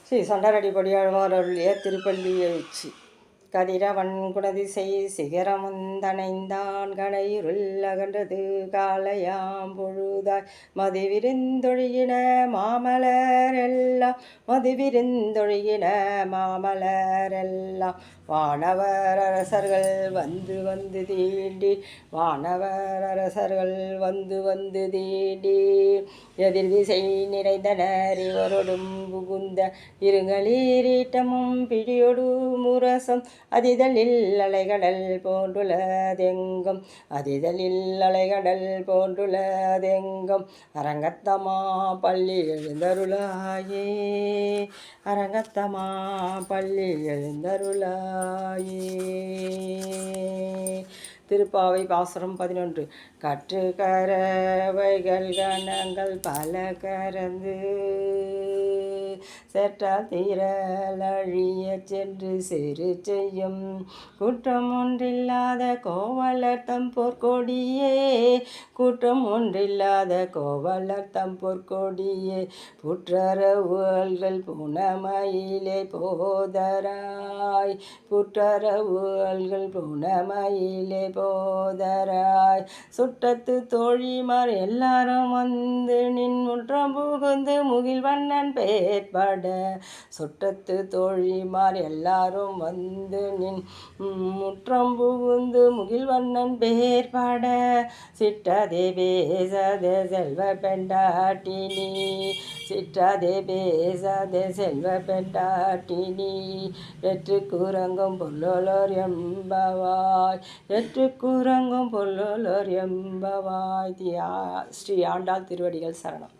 ஸ்ரீ சண்டரடிப்படியாழ்வார் அருளிய திருப்பள்ளி எழுச்சி. கதிரவன் குணதிசை சிகரமுந்தனைந்தான் கனையிருள் அகன்றது காலையாம் பொழுதாய் மதுவிருந்தொழுகின மாமலரெல்லாம் மதுவிருந்தொழுகின மாமலரெல்லாம் வானவர் அரசர்கள் வந்து வந்து தீண்டி வானவர் அரசர்கள் வந்து வந்து தீண்டி எதிர் திசை நிறைந்தனர் இவரோடும் புகுந்த இருங்களீரீட்டமும் பிடியொடு முரசம் அதிதழில் அலைகடல் போன்றுள்ளதெங்கும் அதிதழில் அலைகடல் போன்றுள்ளதெங்கும் அரங்கத்தமா பள்ளி எழுந்தருளாயே அரங்கத்தமா பள்ளி எழுந்தருளாயே. திருப்பாவை பாசுரம் 11. கற்று கரவைகள் கணங்கள் பல கரந்து செற்றால் தீரலழிய சென்று சிறு செய்யும் குற்றம் ஒன்றில்லாத கோவலர் தம் பொற்கொடியே குற்றம் ஒன்றில்லாத கோவலர் தம் பொற்கொடியே புற்றரவுகள் புனமயிலே போதராய் புற்றரவுகள் புனமயிலே போதராய் சுட்டத்து தோழிமார் எல்லாரும் வந்து நின் முற்றம் புகுந்து முகில் வண்ணன் பேர்பட சுட்டத்து தோழிமார் எல்லாரும் வந்து நின் முற்றம் புகுந்து முகில் வண்ணன் பேர்பட சிட்டதே பேசதே செல்வ பெண்டாட்டினி சிற்றதே பேசதே செல்வ பெண்டாட்டினி வெற்று குரங்கும் பொல்லோர் எம்பவாய் வெற்று குரங்கும் பொல்லோர் எம்பவாய். ஸ்ரீ ஆண்டாள் திருவடிகள் சரணம்.